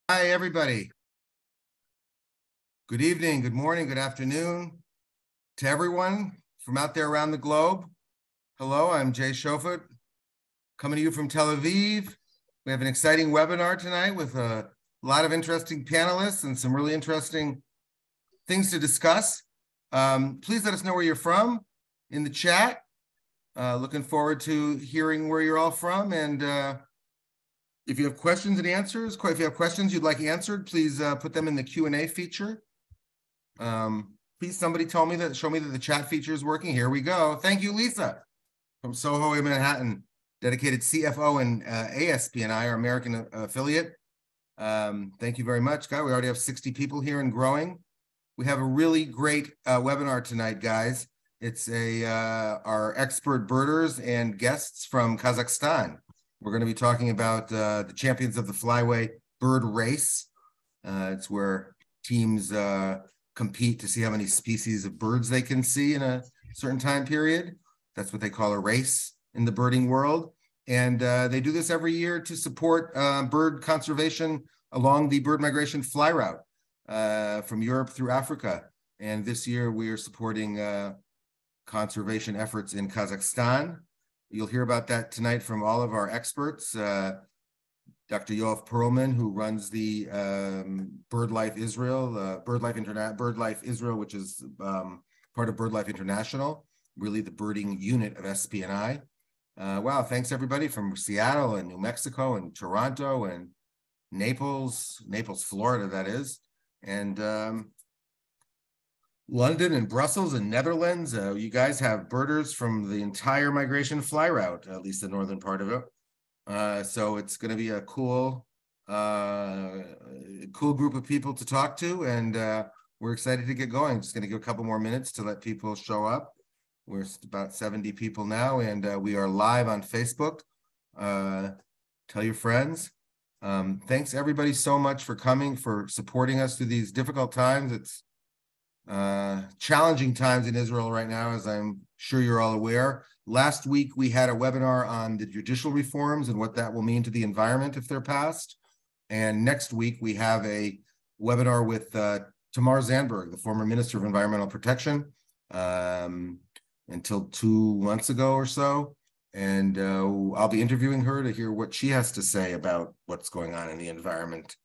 Hi, everybody. Good evening, good morning, good afternoon to everyone from out there around the globe. Hello, I'm Jay Shofut, coming to you from Tel Aviv. We have an exciting webinar tonight with a lot of interesting panelists and some really interesting things to discuss. Please let us know where you're from in the chat. Looking forward to hearing where you're all from. And if you have questions and answers, if you have questions you'd like answered, please put them in the Q&A feature. Please, somebody show me that the chat feature is working. Here we go. Thank you, Lisa, from Soho in Manhattan, dedicated CFO and ASP&I, our American affiliate. Thank you very much, guys. We already have 60 people here and growing. We have a really great webinar tonight, guys. It's our expert birders and guests from Kazakhstan. We're going to be talking about the champions of the Flyway bird race. It's where teams compete to see how many species of birds they can see in a certain time period. That's what they call a race in the birding world. And they do this every year to support bird conservation along the bird migration fly route from Europe through Africa. And this year we are supporting conservation efforts in Kazakhstan. You'll hear about that tonight from all of our experts. Dr. Yoav Perlman, who runs the BirdLife Israel, BirdLife Israel, which is part of BirdLife International, really the birding unit of SP&I. Wow, thanks everybody from Seattle and New Mexico and Toronto and Naples, Florida, that is, and London and Brussels and Netherlands. You guys have birders from the entire migration fly route, at least the northern part of it. So it's going to be a cool group of people to talk to, and we're excited to get going. Just going to give a couple more minutes to let people show up. We're about 70 people now, and we are live on Facebook. Tell your friends. Thanks everybody so much for coming, for supporting us through these difficult times. It's challenging times in Israel right now, as I'm sure you're all aware. Last week, we had a webinar on the judicial reforms and what that will mean to the environment if they're passed. And next week, we have a webinar with Tamar Zandberg, the former Minister of Environmental Protection, until 2 months ago or so. And I'll be interviewing her to hear what she has to say about what's going on in the environment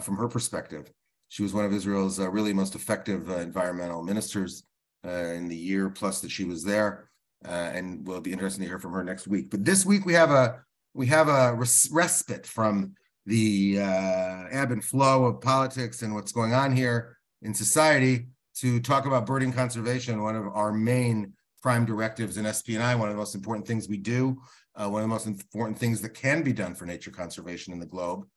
from her perspective. She was one of Israel's really most effective environmental ministers in the year plus that she was there, and we'll be interested to hear from her next week. But this week we have a respite from the ebb and flow of politics and what's going on here in society to talk about birding conservation, one of our main prime directives in SP&I, one of the most important things we do, one of the most important things that can be done for nature conservation in the globe.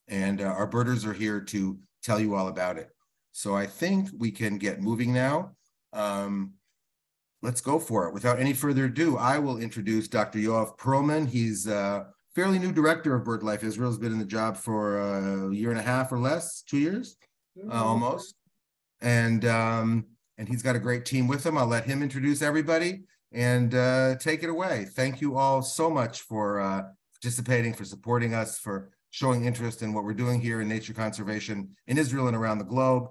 And our birders are here to tell you all about it. So I think we can get moving now. Let's go for it. Without any further ado, I will introduce Dr. Yoav Perlman. He's a fairly new director of BirdLife Israel. He's been in the job for a year and a half or less, 2 years, almost. And he's got a great team with him. I'll let him introduce everybody and take it away. Thank you all so much for participating, for supporting us, for showing interest in what we're doing here in nature conservation in Israel and around the globe.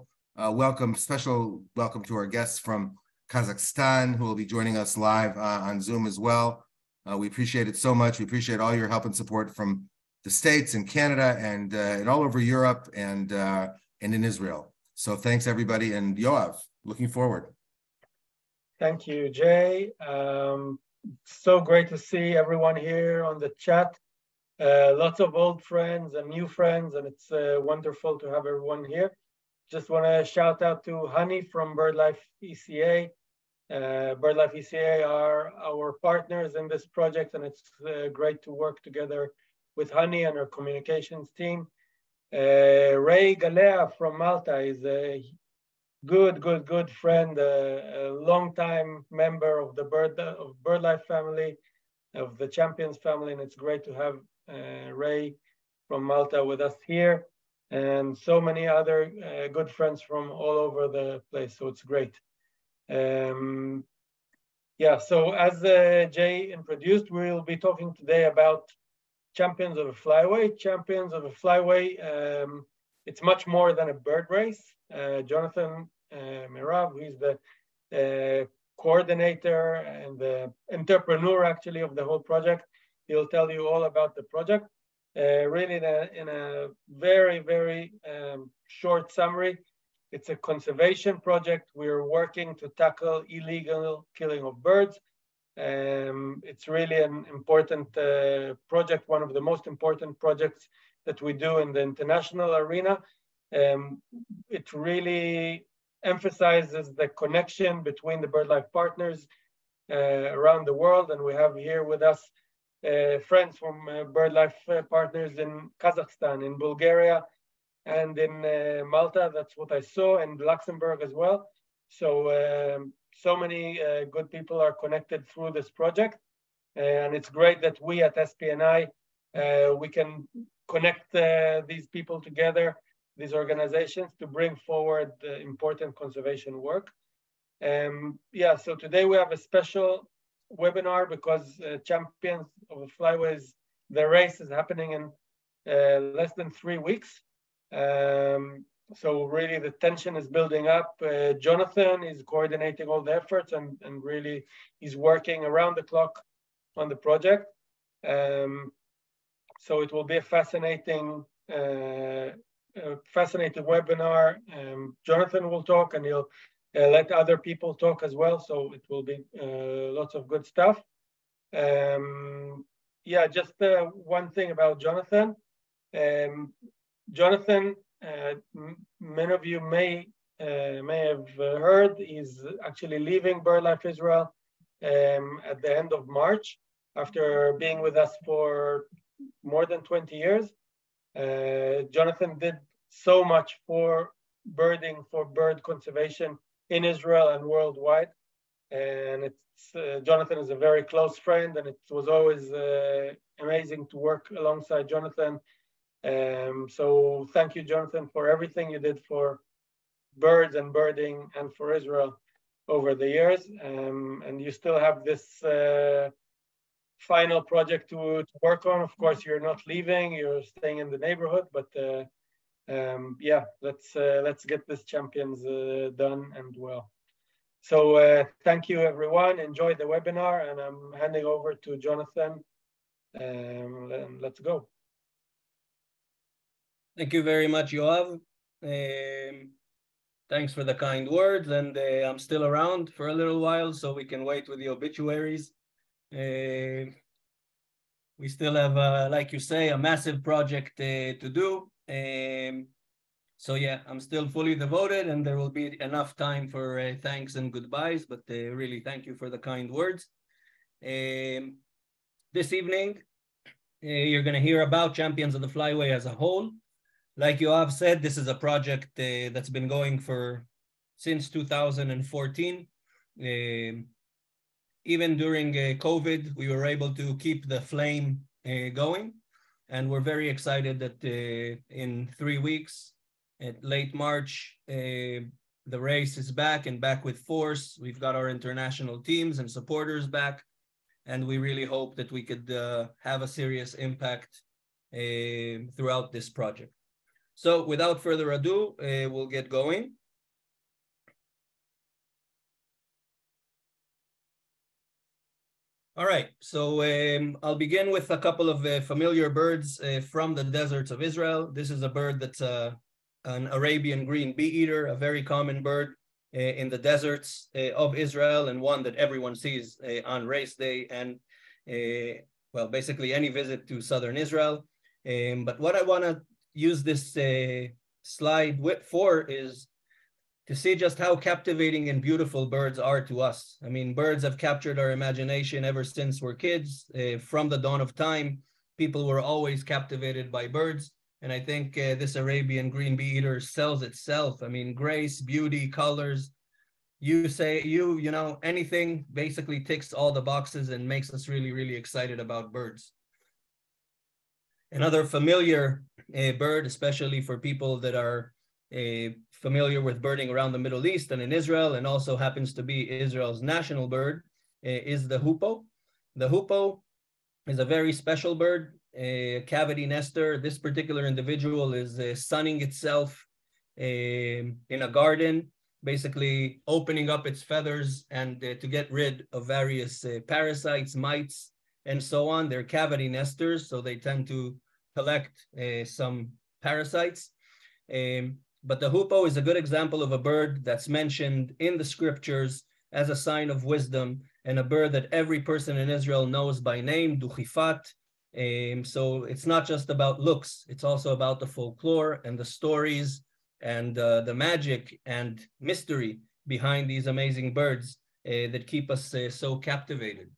Special welcome to our guests from Kazakhstan, who will be joining us live on Zoom as well. We appreciate it so much. We appreciate all your help and support from the States and Canada and all over Europe and in Israel. So thanks everybody, and Yoav, looking forward. Thank you, Jay. So great to see everyone here on the chat. Lots of old friends and new friends, and it's wonderful to have everyone here. Just want to shout out to Honey from BirdLife ECA. BirdLife ECA are our partners in this project, and it's great to work together with Honey and our communications team. Ray Galea from Malta is a good friend, a long-time member of the BirdLife family, of the Champions family, and it's great to have Ray from Malta with us here, and so many other good friends from all over the place, so it's great. Yeah, so as Jay introduced, we'll be talking today about Champions of a Flyway. Champions of a Flyway it's much more than a bird race. Jonathan Mirav, he's the coordinator and the entrepreneur actually of the whole project. He'll tell you all about the project. Really in a very, very short summary, it's a conservation project. We're working to tackle illegal killing of birds. It's really an important project, one of the most important projects that we do in the international arena. It really emphasizes the connection between the BirdLife partners around the world. And we have here with us friends from BirdLife partners in Kazakhstan, in Bulgaria, and in Malta. That's what I saw, and Luxembourg as well. So, so many good people are connected through this project. And it's great that we at SPNI, we can connect these people together, these organizations, to bring forward important conservation work. Yeah, so today we have a special webinar because Champions of the Flyways, the race is happening in less than 3 weeks. So really the tension is building up. Jonathan is coordinating all the efforts and really he's working around the clock on the project. So it will be a fascinating webinar. Jonathan will talk and he'll let other people talk as well. So it will be lots of good stuff. Yeah, just one thing about Jonathan. Jonathan, many of you may have heard, he's actually leaving BirdLife Israel at the end of March after being with us for more than 20 years. Jonathan did so much for birding, for bird conservation in Israel and worldwide. And it's Jonathan is a very close friend, and it was always amazing to work alongside Jonathan. So thank you, Jonathan, for everything you did for birds and birding and for Israel over the years. And you still have this final project to work on. Of course, you're not leaving, you're staying in the neighborhood, but yeah, let's get this Champions done and well. So thank you, everyone. Enjoy the webinar, and I'm handing over to Jonathan. Let's go. Thank you very much, Yoav. Thanks for the kind words, and I'm still around for a little while, so we can wait with the obituaries. We still have, like you say, a massive project to do. So yeah, I'm still fully devoted, and there will be enough time for thanks and goodbyes, but really thank you for the kind words. This evening, you're going to hear about Champions of the Flyway as a whole. Like Yoav said, this is a project that's been going since 2014. Even during COVID, we were able to keep the flame going. And we're very excited that in 3 weeks, at late March, the race is back and back with force. We've got our international teams and supporters back. And we really hope that we could have a serious impact throughout this project. So without further ado, we'll get going. All right, so I'll begin with a couple of familiar birds from the deserts of Israel. This is a bird that's an Arabian green bee-eater, a very common bird in the deserts of Israel, and one that everyone sees on race day and, well, basically any visit to southern Israel. But what I want to use this slide for is to see just how captivating and beautiful birds are to us. I mean, birds have captured our imagination ever since we're kids. From the dawn of time, people were always captivated by birds. And I think this Arabian green bee-eater sells itself. I mean, grace, beauty, colors. You know, anything basically ticks all the boxes and makes us really, really excited about birds. Another familiar bird, especially for people that are familiar with birding around the Middle East and in Israel, and also happens to be Israel's national bird, is the hoopoe. The hoopoe is a very special bird. cavity nester. This particular individual is sunning itself in a garden, basically opening up its feathers and to get rid of various parasites, mites, and so on. They're cavity nesters, so they tend to collect some parasites. But the hoopoe is a good example of a bird that's mentioned in the scriptures as a sign of wisdom, and a bird that every person in Israel knows by name, duchifat. So it's not just about looks, it's also about the folklore and the stories and the magic and mystery behind these amazing birds that keep us so captivated.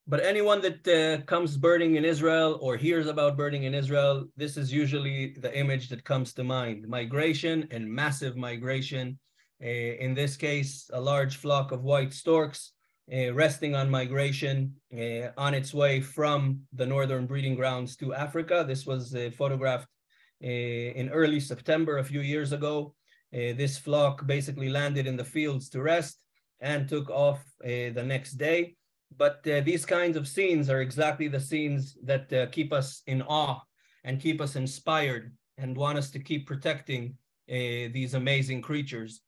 But anyone that comes birding in Israel or hears about birding in Israel, this is usually the image that comes to mind: migration and massive migration. In this case, a large flock of white storks resting on migration on its way from the northern breeding grounds to Africa. This was photographed in early September a few years ago. This flock basically landed in the fields to rest and took off the next day. But these kinds of scenes are exactly the scenes that keep us in awe and keep us inspired and want us to keep protecting these amazing creatures.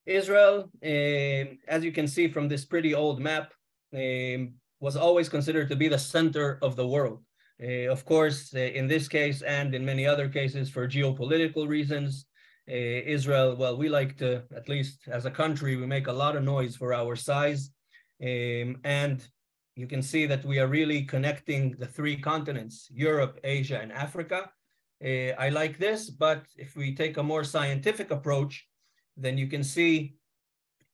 Israel, as you can see from this pretty old map, was always considered to be the center of the world. Of course, in this case and in many other cases for geopolitical reasons, Israel, well, we like to, at least as a country, we make a lot of noise for our size. And you can see that we are really connecting the three continents, Europe, Asia, and Africa. I like this, but if we take a more scientific approach, then you can see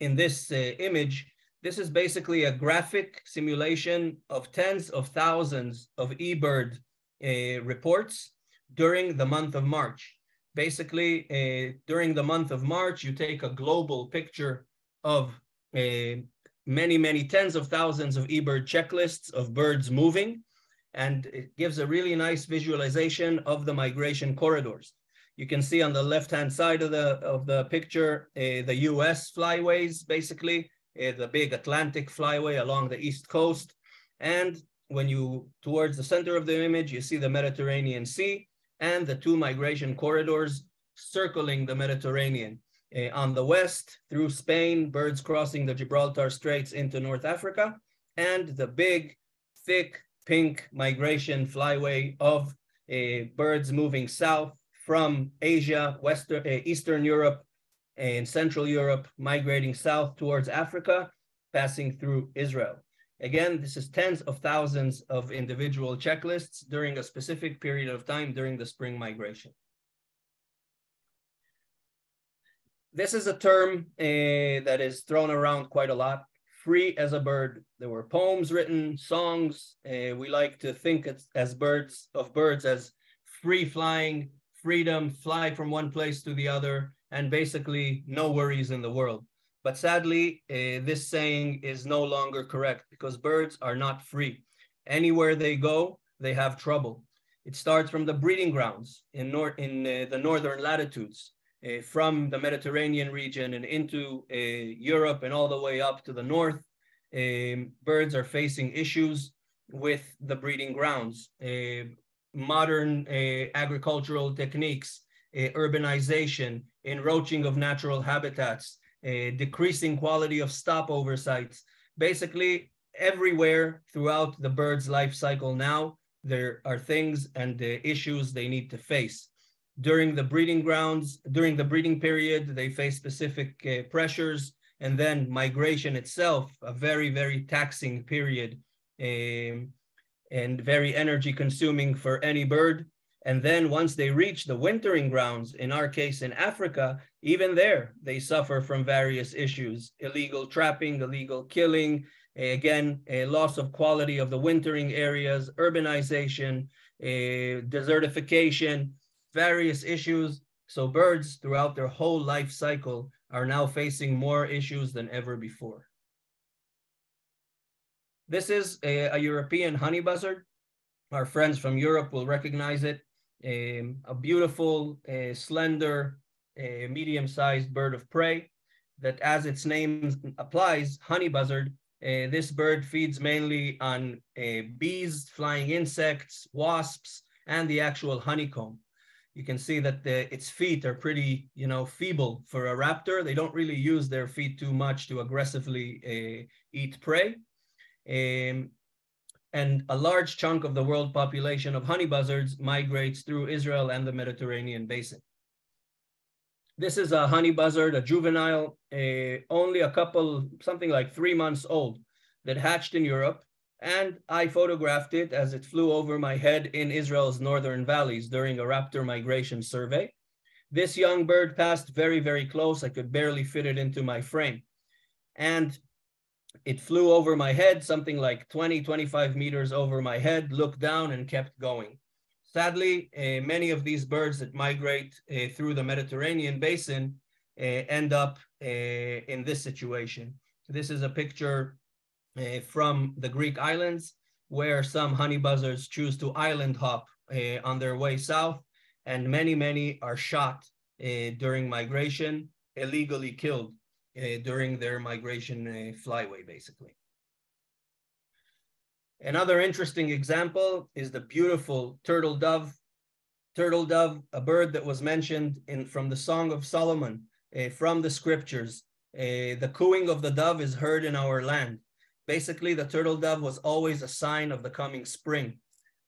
in this image, this is basically a graphic simulation of tens of thousands of eBird reports during the month of March. Basically, during the month of March, you take a global picture of many, many tens of thousands of eBird checklists of birds moving, and it gives a really nice visualization of the migration corridors. You can see on the left-hand side of the picture, the US flyways, basically, the big Atlantic flyway along the East Coast. And when you, towards the center of the image, you see the Mediterranean Sea and the two migration corridors circling the Mediterranean. On the west, through Spain, birds crossing the Gibraltar Straits into North Africa, and the big, thick, pink migration flyway of birds moving south from Asia, Eastern Europe, and Central Europe, migrating south towards Africa, passing through Israel. Again, this is tens of thousands of individual checklists during a specific period of time during the spring migration. This is a term that is thrown around quite a lot, free as a bird. There were poems written, songs. We like to think as birds as free flying, freedom, fly from one place to the other, and basically no worries in the world. But sadly, this saying is no longer correct because birds are not free. Anywhere they go, they have trouble. It starts from the breeding grounds in the northern latitudes, from the Mediterranean region and into Europe and all the way up to the north. Birds are facing issues with the breeding grounds. Modern agricultural techniques, urbanization, enroaching of natural habitats, decreasing quality of stopover sites. Basically, everywhere throughout the bird's life cycle now, there are things and issues they need to face. During the breeding grounds, during the breeding period, they face specific pressures, and then migration itself, a very, very taxing period and very energy consuming for any bird. And then once they reach the wintering grounds, in our case in Africa, even there, they suffer from various issues: illegal trapping, illegal killing, again, a loss of quality of the wintering areas, urbanization, desertification, various issues. So birds throughout their whole life cycle are now facing more issues than ever before. This is a European honey buzzard. Our friends from Europe will recognize it. A beautiful, slender, medium-sized bird of prey that, as its name applies, honey buzzard, This bird feeds mainly on bees, flying insects, wasps, and the actual honeycomb. You can see that its feet are pretty, feeble for a raptor. They don't really use their feet too much to aggressively eat prey. And a large chunk of the world population of honey buzzards migrates through Israel and the Mediterranean basin. This is a honey buzzard, a juvenile, only something like 3 months old, that hatched in Europe. And I photographed it as it flew over my head in Israel's northern valleys during a raptor migration survey. This young bird passed very, very close. I could barely fit it into my frame. And it flew over my head, something like 20, 25 meters over my head, looked down and kept going. Sadly, many of these birds that migrate through the Mediterranean basin end up in this situation. This is a picture from the Greek islands, where some honey buzzards choose to island hop on their way south, and many are shot during migration, illegally killed during their migration flyway, basically. Another interesting example is the beautiful turtle dove. Turtle dove, a bird that was mentioned from the Song of Solomon, from the scriptures. The cooing of the dove is heard in our land. Basically, the turtle dove was always a sign of the coming spring.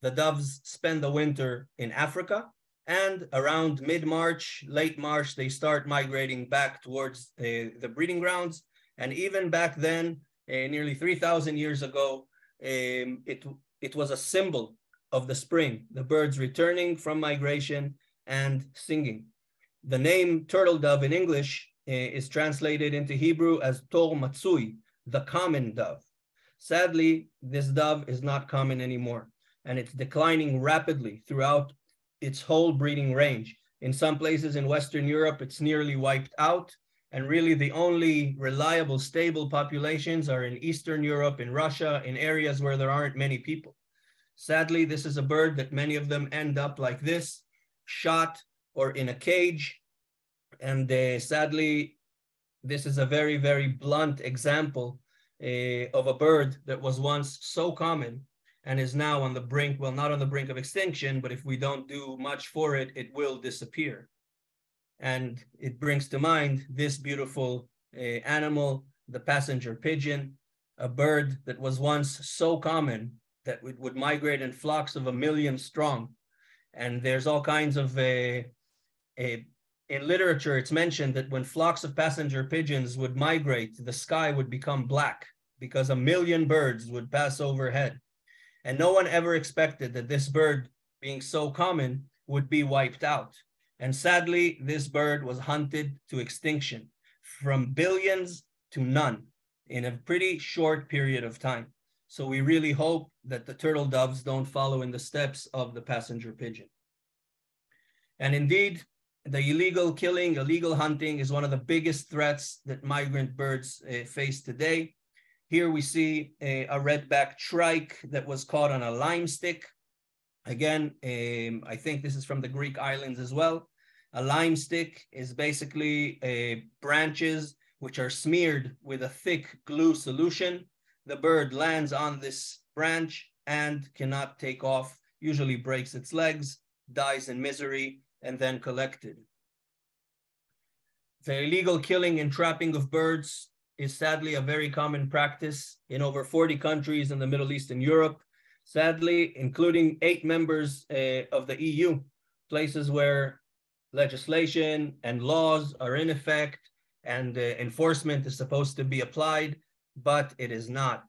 The doves spend the winter in Africa, and around mid-March, late March, they start migrating back towards the breeding grounds. And even back then, nearly 3,000 years ago, it was a symbol of the spring, the birds returning from migration and singing. The name turtle dove in English is translated into Hebrew as tor matsui, the common dove. Sadly, this dove is not common anymore, and it's declining rapidly throughout its whole breeding range. In some places in Western Europe, it's nearly wiped out, and really the only reliable, stable populations are in Eastern Europe, in Russia, in areas where there aren't many people. Sadly, this is a bird that many of them end up like this, shot or in a cage. And sadly, this is a very, very blunt example of a bird that was once so common and is now on the brink, well, not on the brink of extinction, but if we don't do much for it, it will disappear. And it brings to mind this beautiful animal, the passenger pigeon, a bird that was once so common that it would migrate in flocks of 1 million strong. And there's all kinds of, in literature, it's mentioned that when flocks of passenger pigeons would migrate, the sky would become black because 1 million birds would pass overhead. And no one ever expected that this bird, being so common, would be wiped out. And sadly, this bird was hunted to extinction, from billions to none in a pretty short period of time. So we really hope that the turtle doves don't follow in the steps of the passenger pigeon. And indeed, the illegal killing, illegal hunting is one of the biggest threats that migrant birds face today. Here we see a red-backed shrike that was caught on a lime stick. Again, I think this is from the Greek islands as well. A lime stick is basically branches which are smeared with a thick glue solution. The bird lands on this branch and cannot take off, usually breaks its legs, dies in misery, and then collected. The illegal killing and trapping of birds is sadly a very common practice in over 40 countries in the Middle East and Europe, sadly, including 8 members of the EU, places where legislation and laws are in effect and enforcement is supposed to be applied, but it is not.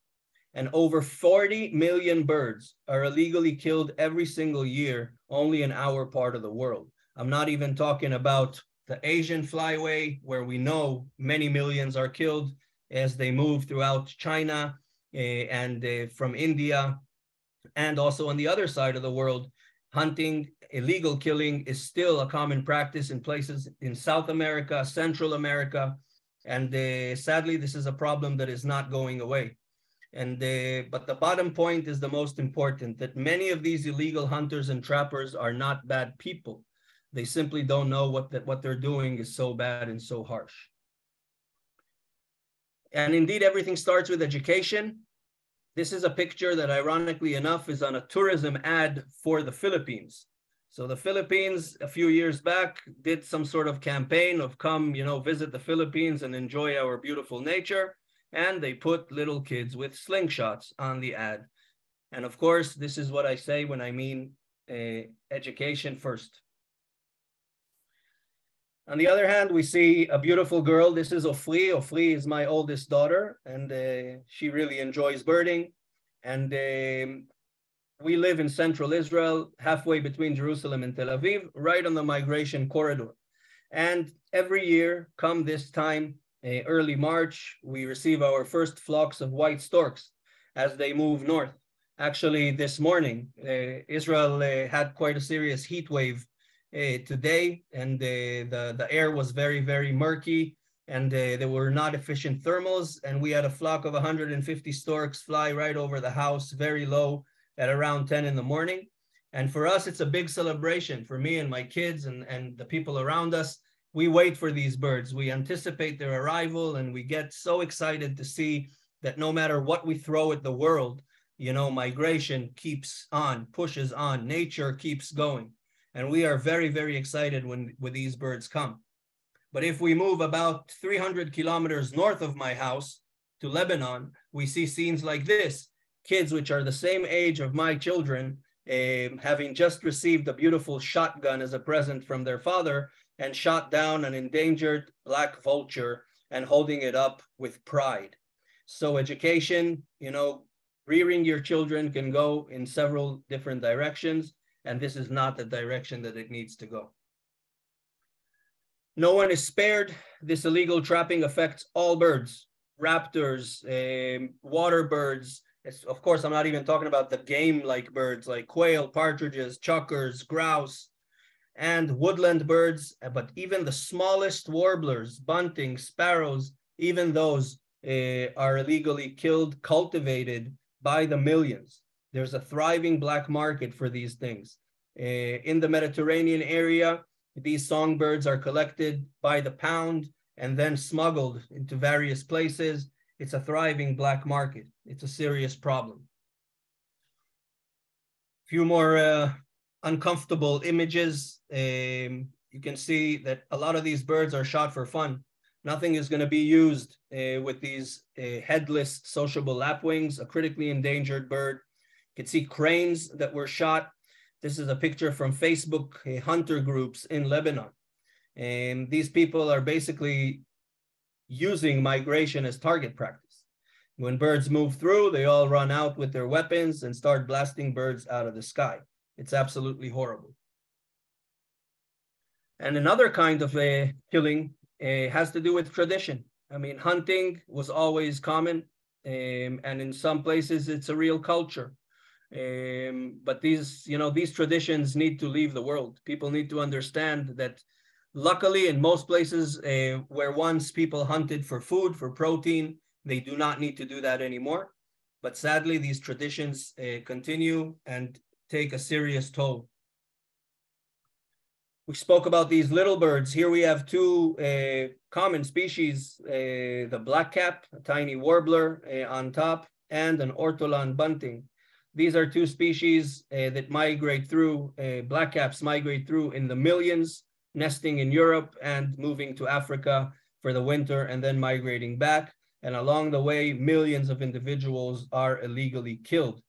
And over 40 million birds are illegally killed every single year only in our part of the world. I'm not even talking about the Asian flyway, where we know many millions are killed as they move throughout China and from India. And also on the other side of the world, hunting, illegal killing is still a common practice in places in South America, Central America. And sadly, this is a problem that is not going away. And but the bottom point is the most important, that many of these illegal hunters and trappers are not bad people. They simply don't know what they're doing is so bad and so harsh. And indeed, everything starts with education. This is a picture that, ironically enough, is on a tourism ad for the Philippines. So the Philippines, a few years back, did some sort of campaign of come, visit the Philippines and enjoy our beautiful nature. And they put little kids with slingshots on the ad. And of course, this is what I say when I mean education first. On the other hand, we see a beautiful girl. This is Ofri. Ofri is my oldest daughter, and she really enjoys birding. And we live in central Israel, halfway between Jerusalem and Tel Aviv, right on the migration corridor. And every year, come this time, early March, we receive our first flocks of white storks as they move north. Actually, this morning, Israel had quite a serious heat wave today, and the air was very, very murky, and there were not efficient thermals, and we had a flock of 150 storks fly right over the house, very low, at around 10 in the morning. And for us, it's a big celebration. For me and my kids and the people around us, we wait for these birds. We anticipate their arrival, and we get so excited to see that no matter what we throw at the world, migration keeps on, pushes on, nature keeps going. And we are very, very excited when these birds come. But if we move about 300 kilometers north of my house to Lebanon, we see scenes like this. Kids which are the same age of my children, having just received a beautiful shotgun as a present from their father and shot down an endangered black vulture and holding it up with pride. So education, rearing your children can go in several different directions. And this is not the direction that it needs to go. No one is spared. This illegal trapping affects all birds, raptors, water birds. Of course, I'm not even talking about the game-like birds like quail, partridges, chukars, grouse, and woodland birds, but even the smallest warblers, bunting, sparrows, even those are illegally killed, cultivated by the millions. There's a thriving black market for these things. In the Mediterranean area, these songbirds are collected by the pound and then smuggled into various places. It's a thriving black market. It's a serious problem. A few more uncomfortable images. You can see that a lot of these birds are shot for fun. Nothing is going to be used with these headless sociable lapwings, a critically endangered bird. You can see cranes that were shot. This is a picture from Facebook hunter groups in Lebanon. And these people are basically using migration as target practice. When birds move through, they all run out with their weapons and start blasting birds out of the sky. It's absolutely horrible. And another kind of killing has to do with tradition. I mean, hunting was always common, and in some places it's a real culture. But these traditions need to leave the world. People need to understand that luckily in most places where once people hunted for food, for protein, they do not need to do that anymore. But sadly, these traditions continue and take a serious toll. We spoke about these little birds. Here we have two common species, the blackcap, a tiny warbler on top, and an ortolan bunting. These are two species that migrate through, blackcaps migrate through in the millions, nesting in Europe and moving to Africa for the winter and then migrating back. And along the way, millions of individuals are illegally killed.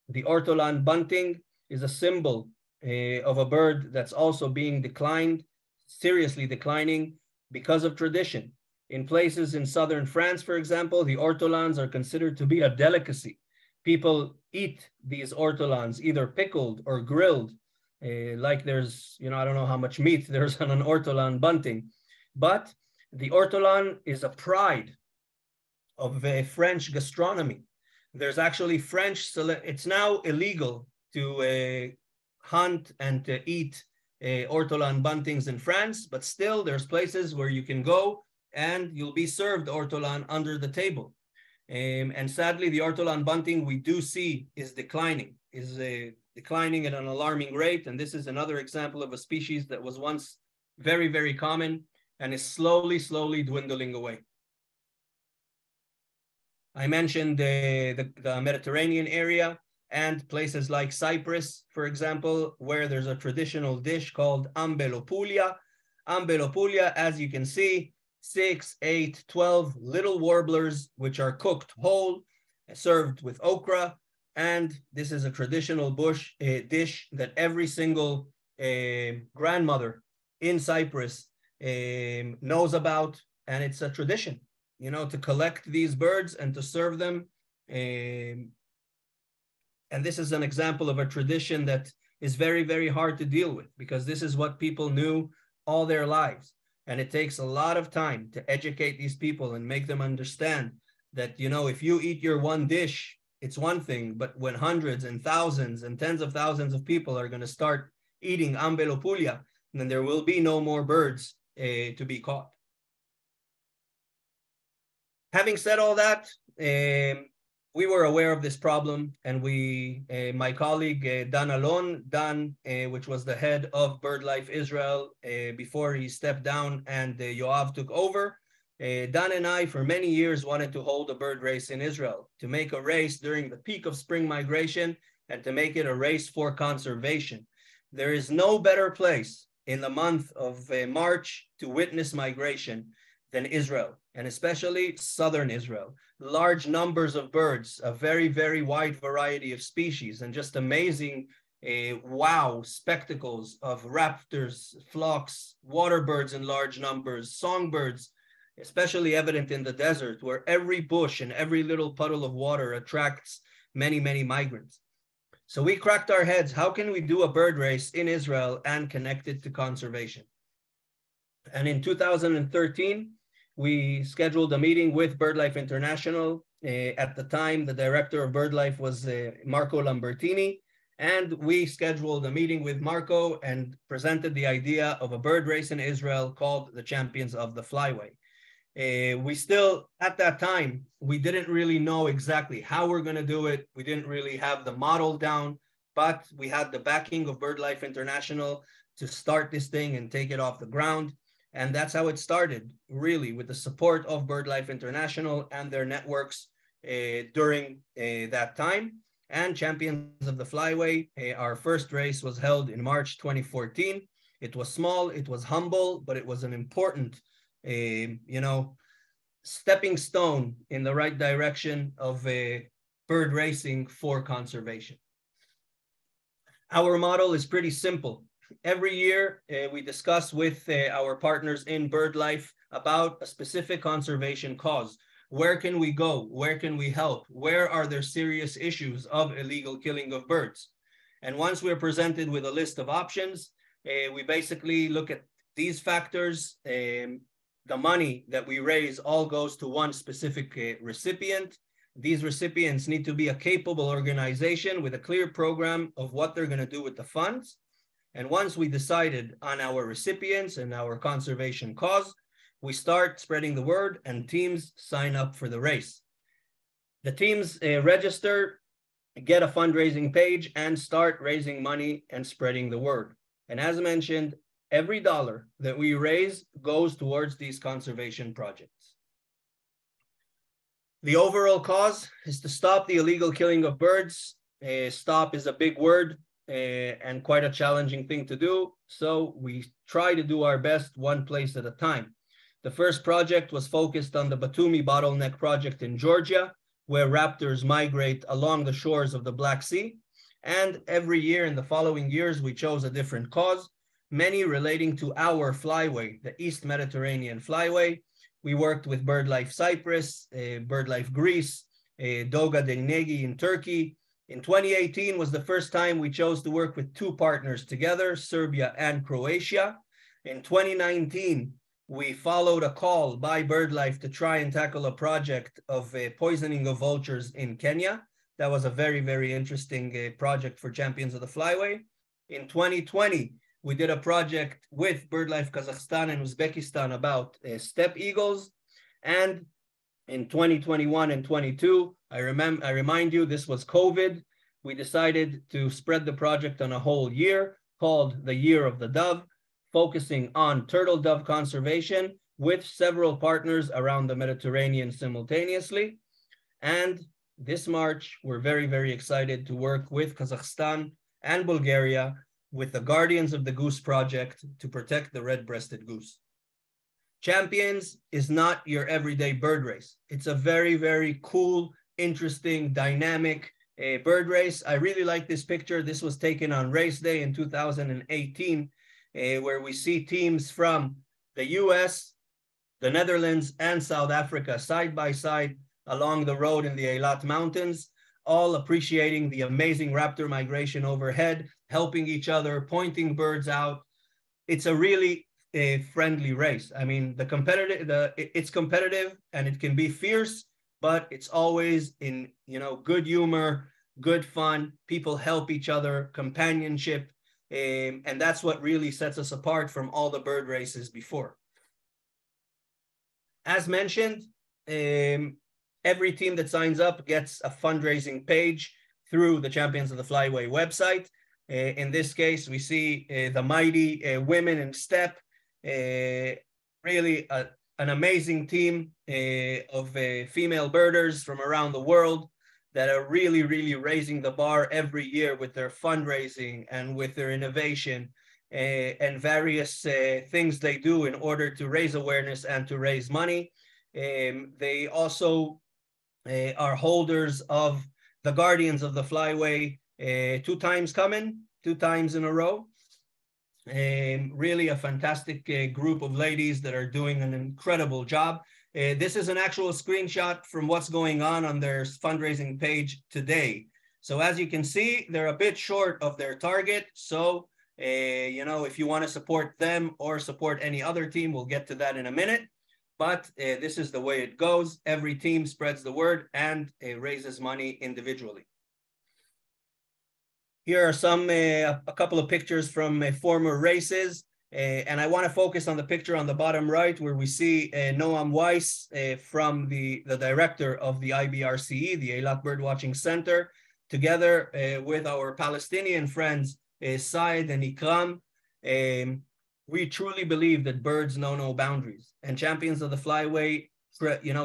The ortolan bunting is a symbol of a bird that's also being declined, seriously declining because of tradition. In places in southern France, for example, the ortolans are considered to be a delicacy. People eat these ortolans either pickled or grilled, like there's, I don't know how much meat there's on an ortolan bunting. But the ortolan is a pride of French gastronomy. There's actually it's now illegal to hunt and to eat ortolan buntings in France, but still there's places where you can go and you'll be served ortolan under the table. And sadly, the ortolan bunting we do see is declining at an alarming rate. And this is another example of a species that was once very, very common and is slowly, slowly dwindling away. I mentioned the Mediterranean area and places like Cyprus, for example, where there's a traditional dish called ambelopoulia. Ambelopoulia, as you can see, 6, 8, 12 little warblers, which are cooked whole, served with okra. And this is a traditional bush dish that every single grandmother in Cyprus knows about. And it's a tradition, you know, to collect these birds and to serve them. And this is an example of a tradition that is very, very hard to deal with, because this is what people knew all their lives. And it takes a lot of time to educate these people and make them understand that, you know, if you eat your one dish, it's one thing, but when hundreds and thousands and tens of thousands of people are going to start eating ambelopoulia, then there will be no more birds to be caught. Having said all that, we were aware of this problem, and my colleague Dan Alon, which was the head of BirdLife Israel before he stepped down and Yoav took over, Dan and I for many years wanted to hold a bird race in Israel, to make a race during the peak of spring migration and to make it a race for conservation. There is no better place in the month of March to witness migration than Israel, and especially southern Israel. Large numbers of birds, a very, very wide variety of species, and just amazing wow spectacles of raptors, flocks, water birds in large numbers, songbirds, especially evident in the desert, where every bush and every little puddle of water attracts many, many migrants. So we cracked our heads, how can we do a bird race in Israel and connect it to conservation? And in 2013, we scheduled a meeting with BirdLife International. At the time, the director of BirdLife was Marco Lambertini, and we scheduled a meeting with Marco and presented the idea of a bird race in Israel called the Champions of the Flyway. We still, at that time, we didn't really know exactly how we're going to do it. We didn't really have the model down, but we had the backing of BirdLife International to start this thing and take it off the ground. And that's how it started, really, with the support of BirdLife International and their networks during that time. And Champions of the Flyway, our first race was held in March 2014. It was small, it was humble, but it was an important stepping stone in the right direction of bird racing for conservation. Our model is pretty simple. Every year, we discuss with our partners in BirdLife about a specific conservation cause. Where can we go? Where can we help? Where are there serious issues of illegal killing of birds? And once we're presented with a list of options, we basically look at these factors. The money that we raise all goes to one specific recipient. These recipients need to be a capable organization with a clear program of what they're going to do with the funds. And once we decided on our recipients and our conservation cause, we start spreading the word and teams sign up for the race. The teams register, get a fundraising page, and start raising money and spreading the word. And as mentioned, every dollar that we raise goes towards these conservation projects. The overall cause is to stop the illegal killing of birds. Stop is a big word and quite a challenging thing to do. So we try to do our best one place at a time. The first project was focused on the Batumi bottleneck project in Georgia, where raptors migrate along the shores of the Black Sea. And every year in the following years, we chose a different cause, many relating to our flyway, the East Mediterranean Flyway. We worked with BirdLife Cyprus, BirdLife Greece, Doga Denegi in Turkey. In 2018 was the first time we chose to work with two partners together, Serbia and Croatia. In 2019, we followed a call by BirdLife to try and tackle a project of poisoning of vultures in Kenya. That was a very, very interesting project for Champions of the Flyway. In 2020, we did a project with BirdLife Kazakhstan and Uzbekistan about steppe eagles. And in 2021 and 22, I remind you, this was COVID. We decided to spread the project on a whole year called the Year of the Dove, focusing on turtle dove conservation with several partners around the Mediterranean simultaneously. And this March, we're very, very excited to work with Kazakhstan and Bulgaria with the Guardians of the Goose project to protect the red-breasted goose. Champions is not your everyday bird race. It's a very, very cool, interesting, dynamic bird race. I really like this picture. This was taken on race day in 2018, where we see teams from the US, the Netherlands, and South Africa side by side along the road in the Eilat Mountains, all appreciating the amazing raptor migration overhead, helping each other, pointing birds out. It's a really friendly race. I mean, it's competitive and it can be fierce, but it's always in, good humor, good fun. People help each other, companionship, and that's what really sets us apart from all the bird races before. As mentioned, every team that signs up gets a fundraising page through the Champions of the Flyway website. In this case, we see the mighty women in step, really an amazing team of female birders from around the world that are really, really raising the bar every year with their fundraising and with their innovation and various things they do in order to raise awareness and to raise money. They also are holders of the Guardians of the Flyway 2 times in a row. Really a fantastic group of ladies that are doing an incredible job. This is an actual screenshot from what's going on their fundraising page today. So as you can see, they're a bit short of their target. So, if you want to support them or support any other team, we'll get to that in a minute. But this is the way it goes. Every team spreads the word and raises money individually. Here are a couple of pictures from former races. And I want to focus on the picture on the bottom right, where we see Noam Weiss from the director of the IBRCE, the Eilat Birdwatching Center, together with our Palestinian friends, Said and Ikram. We truly believe that birds know no boundaries, and Champions of the Flyway,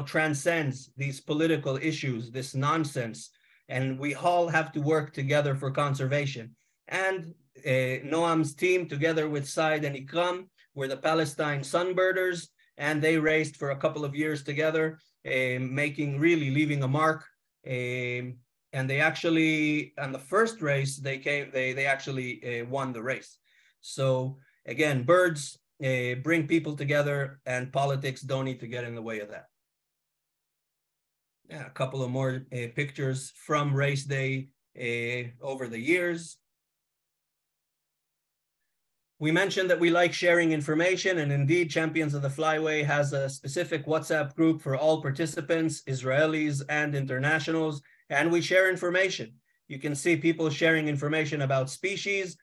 transcends these political issues, this nonsense, and we all have to work together for conservation. And Noam's team, together with Said and Ikram, were the Palestine Sunbirders, and they raced for a couple of years together, leaving a mark. And they actually, on the first race, they actually won the race. So again, birds bring people together, and politics don't need to get in the way of that. Yeah, a couple of more pictures from race day over the years. We mentioned that we like sharing information, and indeed, Champions of the Flyway has a specific WhatsApp group for all participants, Israelis and internationals, and we share information. You can see people sharing information about species.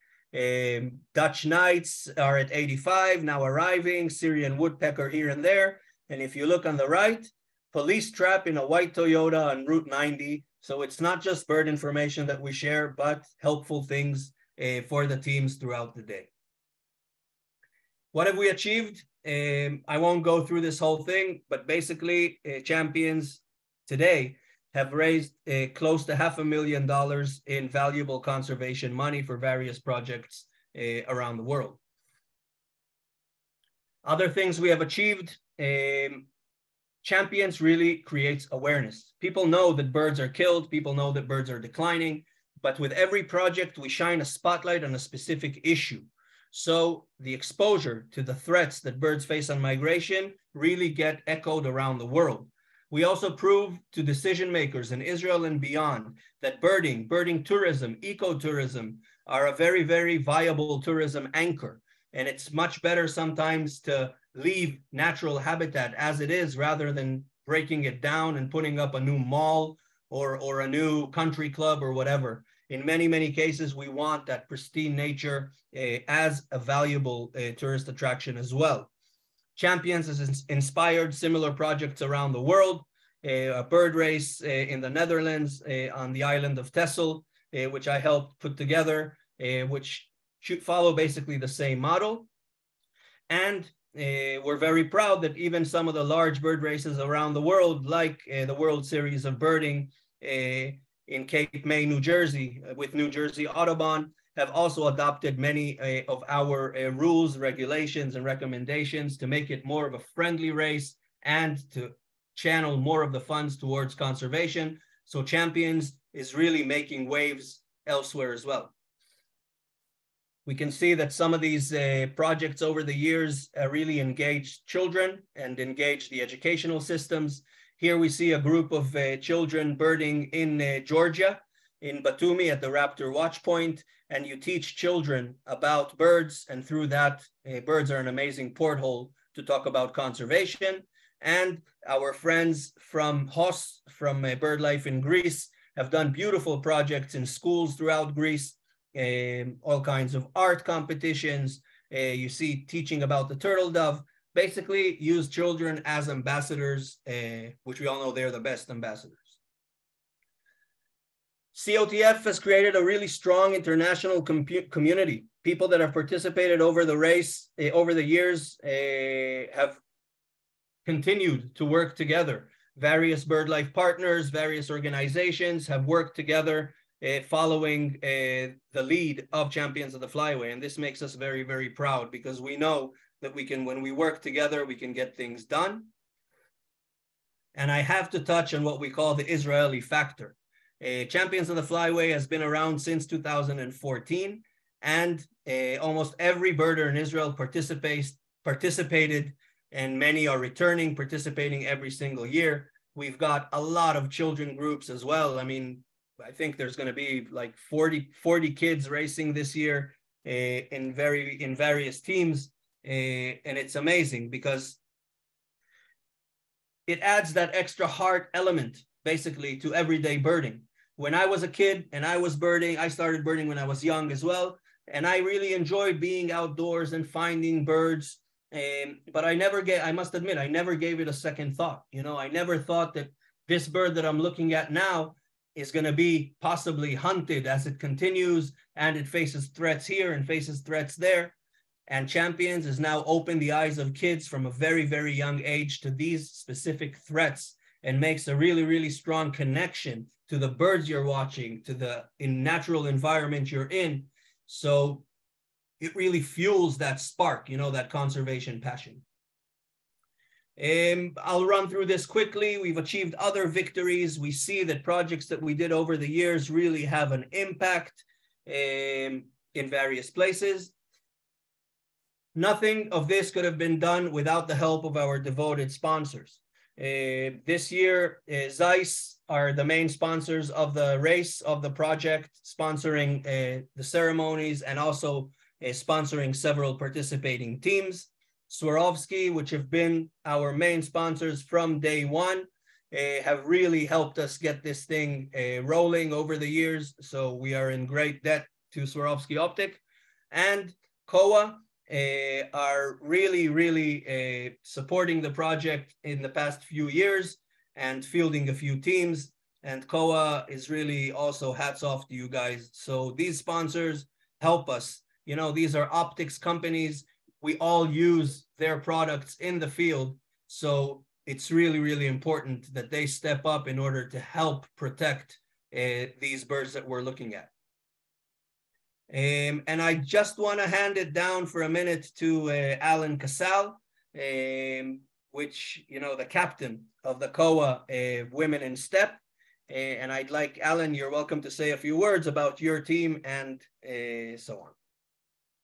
Dutch Knights are at 85, now arriving, Syrian woodpecker here and there. And if you look on the right, police trap in a white Toyota on Route 90. So it's not just bird information that we share, but helpful things for the teams throughout the day. What have we achieved? I won't go through this whole thing, but basically Champions today have raised close to $500,000 in valuable conservation money for various projects around the world. Other things we have achieved, Champions really creates awareness. People know that birds are killed, people know that birds are declining, but with every project we shine a spotlight on a specific issue. So the exposure to the threats that birds face on migration really get echoed around the world. We also prove to decision makers in Israel and beyond that birding tourism, ecotourism are a very, very viable tourism anchor. And it's much better sometimes to leave natural habitat as it is rather than breaking it down and putting up a new mall or a new country club or whatever. In many, many cases, we want that pristine nature as a valuable tourist attraction as well. Champions has inspired similar projects around the world. A bird race in the Netherlands on the island of Texel, which I helped put together, which should follow basically the same model. And we're very proud that even some of the large bird races around the world, like the World Series of Birding in Cape May, New Jersey, with New Jersey Audubon, have also adopted many of our rules, regulations, and recommendations to make it more of a friendly race and to channel more of the funds towards conservation. So Champions is really making waves elsewhere as well. We can see that some of these projects over the years really engaged children and engaged the educational systems. Here we see a group of children birding in Georgia, in Batumi at the Raptor Watch Point, and you teach children about birds, and through that, birds are an amazing porthole to talk about conservation. And our friends from HOS, from BirdLife in Greece, have done beautiful projects in schools throughout Greece, all kinds of art competitions. You see teaching about the turtle dove. Basically use children as ambassadors, which we all know they're the best ambassadors. COTF has created a really strong international community. People that have participated over the race, over the years, have continued to work together. Various BirdLife partners, various organizations have worked together following the lead of Champions of the Flyway. And this makes us very, very proud, because we know that we can, when we work together, we can get things done. And I have to touch on what we call the Israeli factor. Champions of the Flyway has been around since 2014, and almost every birder in Israel participated, and many are returning, participating every single year. We've got a lot of children groups as well. I mean, I think there's going to be like 40 kids racing this year in various teams. And it's amazing because it adds that extra heart element basically to everyday birding. When I was a kid and I was birding, I started birding when I was young as well. And I really enjoyed being outdoors and finding birds. But I must admit, I never gave it a second thought. You know, I never thought that this bird that I'm looking at now is going to be possibly hunted as it continues, and it faces threats here and faces threats there. And Champions has now opened the eyes of kids from a very, very young age to these specific threats, and makes a really, really strong connection to the birds you're watching, to the natural environment you're in. So it really fuels that spark, you know, that conservation passion. I'll run through this quickly. We've achieved other victories. We see that projects that we did over the years really have an impact in various places. Nothing of this could have been done without the help of our devoted sponsors. This year, Zeiss are the main sponsors of the race, of the project, sponsoring the ceremonies, and also sponsoring several participating teams. Swarovski, which have been our main sponsors from day one, have really helped us get this thing rolling over the years. So we are in great debt to Swarovski Optic. And COA are really, really supporting the project in the past few years and fielding a few teams. And COA is really also hats off to you guys. So these sponsors help us. You know, these are optics companies. We all use their products in the field. So it's really, really important that they step up in order to help protect these birds that we're looking at. And I just want to hand it down for a minute to Alan Casal, which, you know, the captain of the COA Women in Step. And I'd like, Alan, you're welcome to say a few words about your team and so on.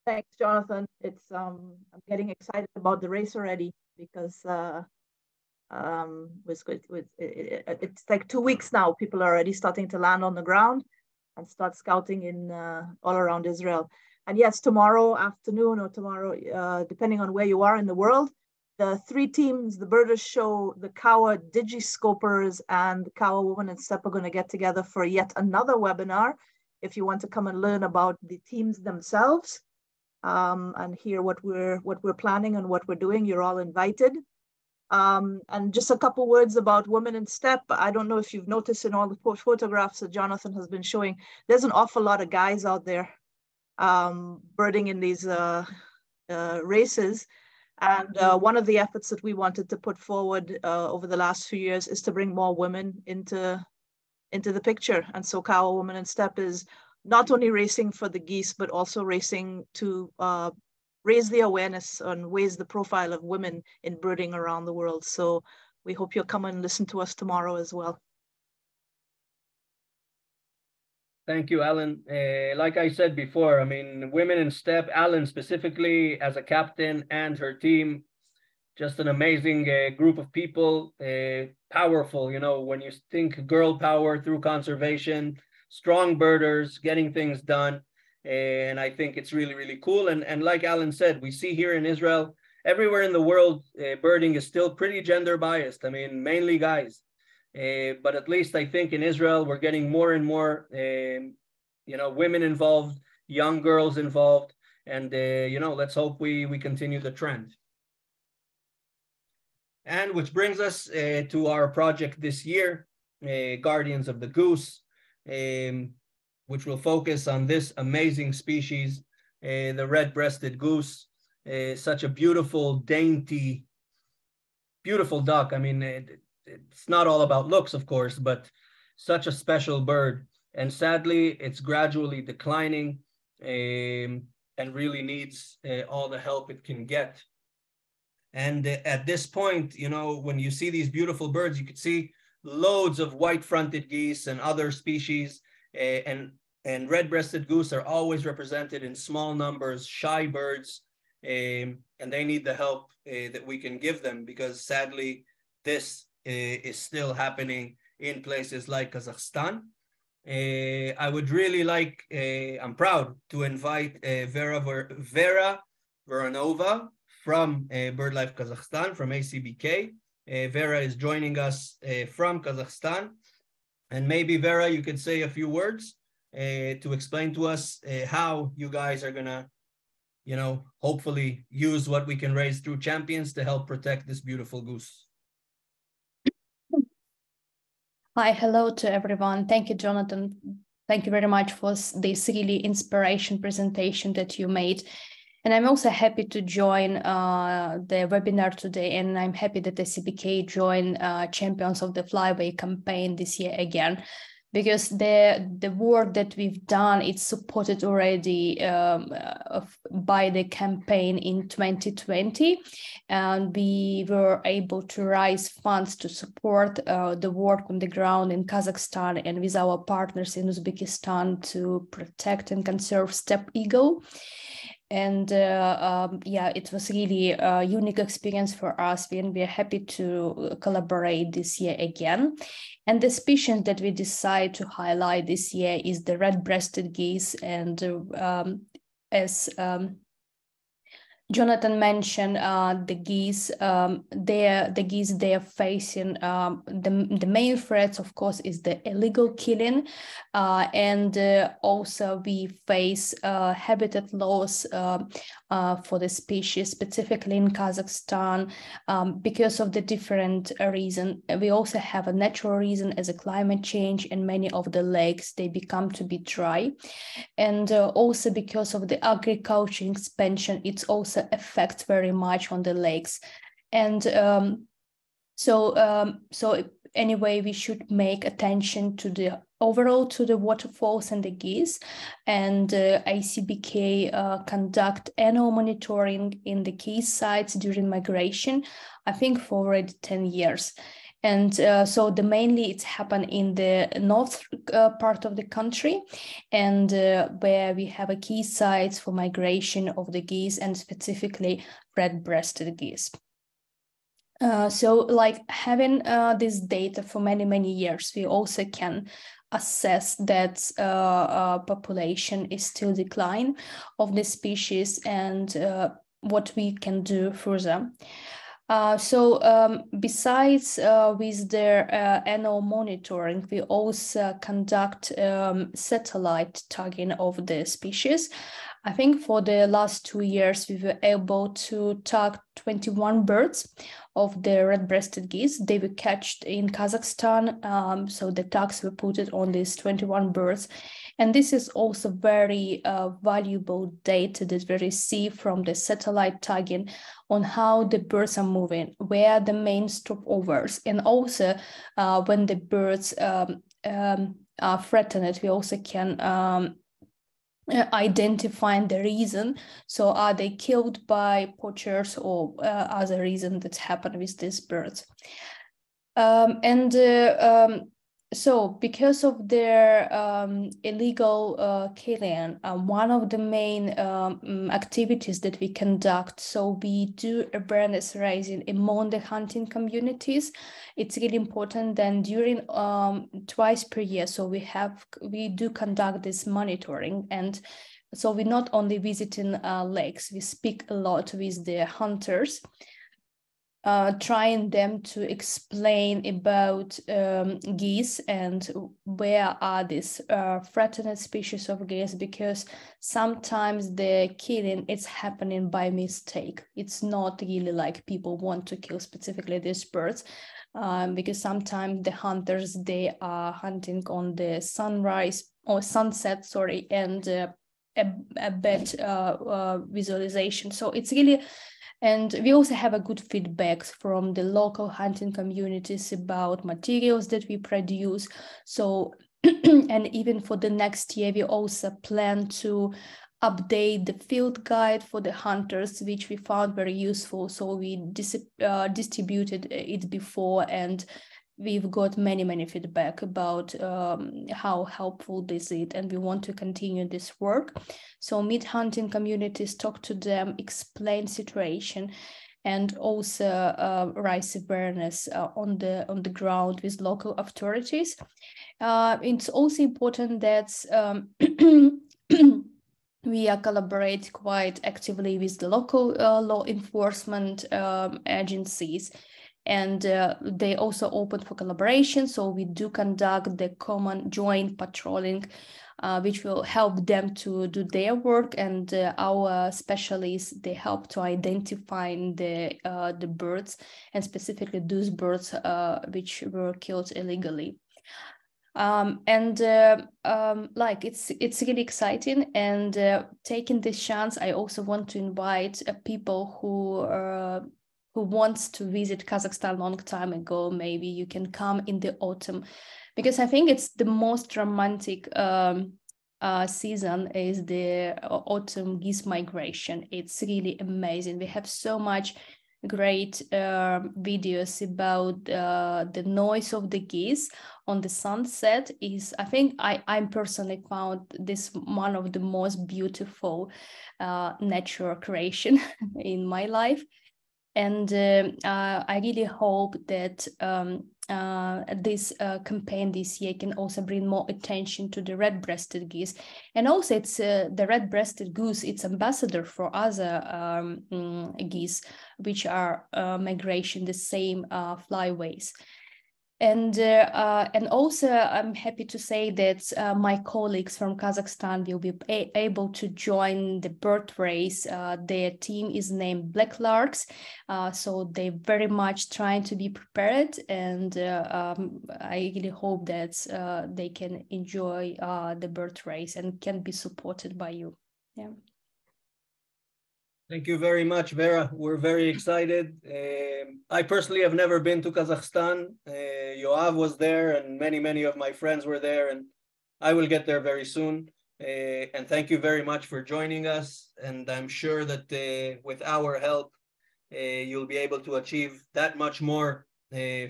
Thanks, Jonathan. It's I'm getting excited about the race already, because it's like 2 weeks now. People are already starting to land on the ground and start scouting in all around Israel. And yes, tomorrow afternoon or tomorrow, depending on where you are in the world, the three teams, the Birders Show, the COA Digiscopers, and the COA Women in Step are going to get together for yet another webinar. If you want to come and learn about the teams themselves and hear what we're planning and what we're doing, you're all invited. And just a couple words about Women in Step. I don't know if you've noticed in all the photographs that Jonathan has been showing, there's an awful lot of guys out there birding in these races. And one of the efforts that we wanted to put forward over the last few years is to bring more women into the picture. And so Kawa Women in Step is not only racing for the geese, but also racing to raise the awareness and raise the profile of women in birding around the world. So we hope you'll come and listen to us tomorrow as well. Thank you, Alan. Like I said before, I mean, Women in Step, Alan specifically as a captain and her team, just an amazing group of people, powerful, you know, when you think girl power through conservation, strong birders, getting things done. And I think it's really, really cool. And like Alan said, we see here in Israel, everywhere in the world, birding is still pretty gender biased. I mean, mainly guys. But at least I think in Israel, we're getting more and more, you know, women involved, young girls involved, and, you know, let's hope we continue the trend. And which brings us to our project this year, Guardians of the Goose, which will focus on this amazing species, the red-breasted goose, such a beautiful, dainty, beautiful duck. I mean, it's not all about looks, of course, but such a special bird. And sadly, it's gradually declining and really needs all the help it can get. And at this point, you know, when you see these beautiful birds, you could see loads of white-fronted geese and other species. And red-breasted goose are always represented in small numbers, shy birds, and they need the help that we can give them, because sadly, this is still happening in places like Kazakhstan. I would really like, I'm proud to invite Vera Voronova from BirdLife Kazakhstan, from ACBK. Vera is joining us from Kazakhstan. And maybe, Vera, you could say a few words to explain to us how you guys are gonna, you know, hopefully use what we can raise through champions to help protect this beautiful goose. Hi, hello to everyone. Thank you, Jonathan. Thank you very much for this really inspiration presentation that you made. And I'm also happy to join the webinar today, and I'm happy that the CBK joined Champions of the Flyway campaign this year again, because the work that we've done, it's supported already by the campaign in 2020. And we were able to raise funds to support the work on the ground in Kazakhstan and with our partners in Uzbekistan to protect and conserve steppe eagle. And yeah, it was really a unique experience for us, and we're happy to collaborate this year again. And the species that we decide to highlight this year is the red-breasted geese. And as Jonathan mentioned, the geese, they are facing the main threats, of course, is the illegal killing, and also we face habitat loss for the species, specifically in Kazakhstan, because of the different reason. We also have a natural reason as a climate change, and many of the lakes, they become to be dry, and also because of the agriculture expansion, it's also affects very much on the lakes. And so anyway, we should make attention to the overall to the waterfalls and the geese, and ICBK conduct annual monitoring in the geese sites during migration, I think for already 10 years. And so mainly it's happened in the north part of the country, and where we have a key sites for migration of the geese, and specifically red-breasted geese. So like having this data for many, many years, we also can assess that population is still decline of the species, and what we can do further. Besides with their annual monitoring, we also conduct satellite tagging of the species. I think for the last 2 years, we were able to tag 21 birds of the red-breasted geese. They were catched in Kazakhstan, so the tags were put on these 21 birds. And this is also very valuable data that we receive from the satellite tagging on how the birds are moving, where the main stopovers, and also when the birds are threatened, we also can identifying the reason. So are they killed by poachers or other reason that's happened with these birds? So because of their illegal killing, one of the main activities that we conduct, so we do awareness raising among the hunting communities. It's really important. Then during twice per year, so we do conduct this monitoring, and so we're not only visiting lakes, we speak a lot with the hunters, trying them to explain about geese and where are these threatened species of geese, because sometimes the killing is happening by mistake. It's not really like people want to kill specifically these birds, because sometimes the hunters, they are hunting on the sunrise or sunset, sorry, and a bad visualization. So it's really. And we also have a good feedback from the local hunting communities about materials that we produce. So, and even for the next year, we also plan to update the field guide for the hunters, which we found very useful. So we distributed it before, and we've got many feedback about how helpful this is, and we want to continue this work. So meet hunting communities, talk to them, explain situation, and also raise awareness on the ground with local authorities. It's also important that we collaborate quite actively with the local law enforcement agencies. And they also open for collaboration. So we do conduct the common joint patrolling, which will help them to do their work. And our specialists, they help to identify the birds, and specifically those birds which were killed illegally. Like it's really exciting, and taking this chance, I also want to invite people who wants to visit Kazakhstan a long time ago. Maybe you can come in the autumn, because I think it's the most romantic season is the autumn geese migration. It's really amazing. We have so much great videos about the noise of the geese on the sunset. I think I personally found this one of the most beautiful natural creation in my life. And I really hope that this campaign this year can also bring more attention to the red-breasted geese. And also it's the red-breasted goose, it's ambassador for other geese, which are migration, the same flyways. And also I'm happy to say that my colleagues from Kazakhstan will be able to join the bird race. Their team is named Black Larks, so they're very much trying to be prepared, and I really hope that they can enjoy the bird race and can be supported by you. Yeah. Thank you very much, Vera. We're very excited. I personally have never been to Kazakhstan. Yoav was there, and many of my friends were there, and I will get there very soon. And thank you very much for joining us. And I'm sure that with our help, you'll be able to achieve that much more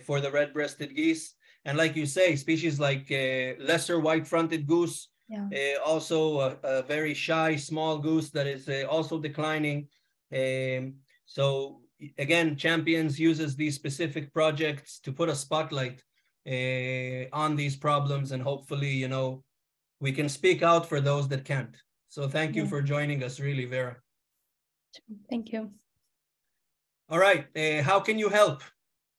for the red-breasted geese. And like you say, species like lesser white-fronted goose, yeah. Also a very shy small goose that is also declining. So again, Champions uses these specific projects to put a spotlight on these problems, and hopefully, you know, we can speak out for those that can't. So thank you for joining us, really, Vera. Thank you. All right, how can you help?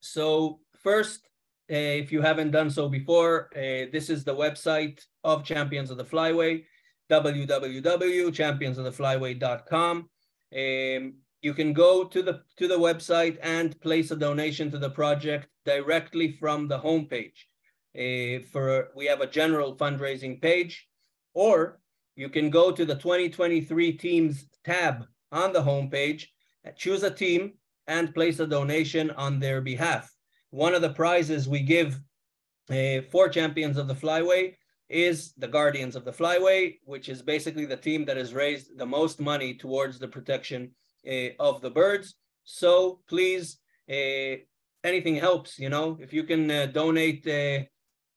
So first, if you haven't done so before, this is the website of Champions of the Flyway. www.championsoftheflyway.com. You can go to the website and place a donation to the project directly from the homepage. We have a general fundraising page, or you can go to the 2023 teams tab on the homepage, choose a team, and place a donation on their behalf. One of the prizes we give for Champions of the Flyway is the Guardians of the Flyway, which is basically the team that has raised the most money towards the protection of the birds. So please, anything helps, you know, if you can donate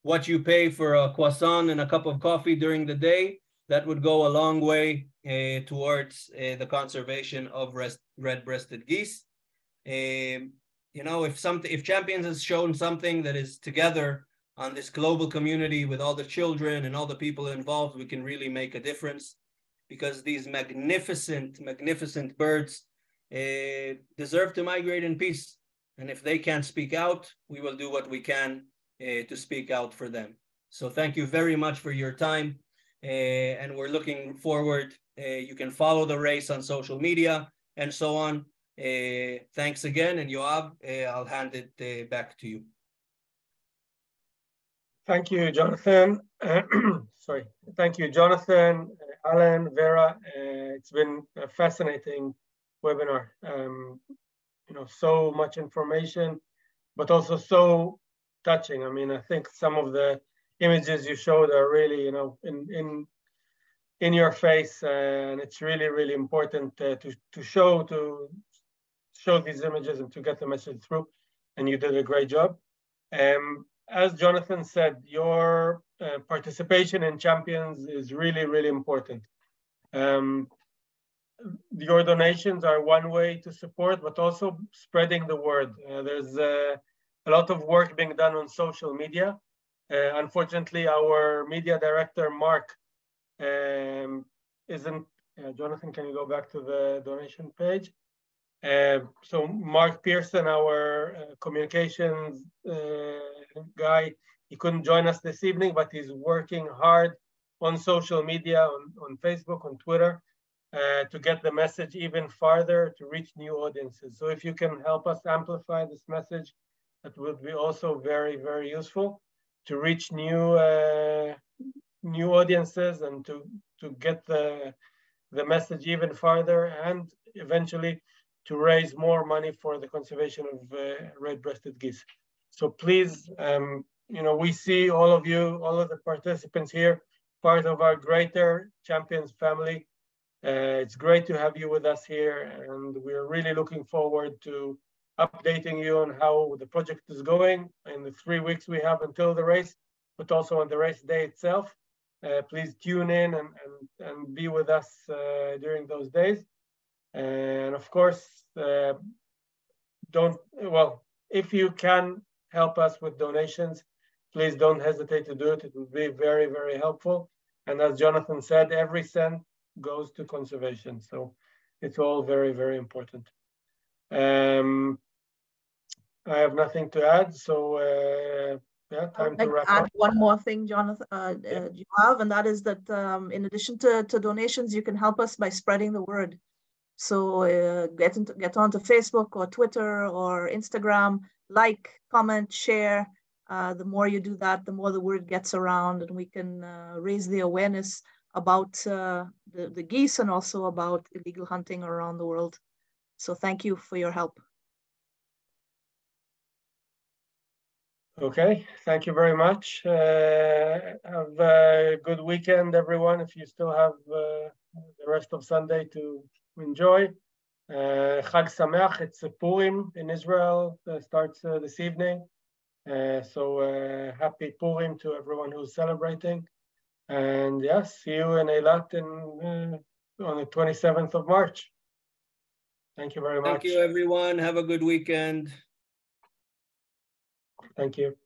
what you pay for a croissant and a cup of coffee during the day, that would go a long way towards the conservation of red-breasted geese. You know, if Champions has shown something that is together on this global community with all the children and all the people involved, we can really make a difference, because these magnificent, magnificent birds deserve to migrate in peace. And if they can't speak out, we will do what we can to speak out for them. So thank you very much for your time. And we're looking forward. You can follow the race on social media and so on. Thanks again. And Yoav, I'll hand it back to you. Thank you, Jonathan. Sorry. Thank you, Jonathan, Alan, Vera. It's been a fascinating webinar. You know, so much information, but also so touching. I mean, I think some of the images you showed are really, you know, in your face, and it's really, really important to show these images and to get the message through. And you did a great job. As Jonathan said, your participation in Champions is really, really important. Your donations are one way to support, but also spreading the word. There's a lot of work being done on social media. Unfortunately, our media director, Mark, isn't, Jonathan, can you go back to the donation page? So Mark Pearson, our communications guy, he couldn't join us this evening, but he's working hard on social media, on Facebook, on Twitter, to get the message even farther, to reach new audiences. So if you can help us amplify this message, that would be also very, very useful to reach new audiences and to get the message even farther, and eventually to raise more money for the conservation of red-breasted geese. So please, you know, we see all of you, all of the participants here, part of our greater Champions family. It's great to have you with us here, and we're really looking forward to updating you on how the project is going in the 3 weeks we have until the race, but also on the race day itself. Please tune in and be with us during those days. And of course, if you can help us with donations, please don't hesitate to do it. It will be very, very helpful. And as Jonathan said, every cent goes to conservation. So it's all very, very important. I have nothing to add. So yeah, time to wrap up. One more thing, Jonathan, you have, and that is that in addition to donations, you can help us by spreading the word. So get onto Facebook or Twitter or Instagram, like, comment, share. The more you do that, the more the word gets around, and we can raise the awareness about the geese and also about illegal hunting around the world. So thank you for your help. Okay, thank you very much. Have a good weekend, everyone. If you still have the rest of Sunday to enjoy. Chag Sameach, it's Purim in Israel, starts this evening. So happy Purim to everyone who's celebrating. And yes, see you in Eilat on the 27th of March. Thank you very much. Thank you, everyone. Have a good weekend. Thank you.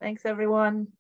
Thanks, everyone.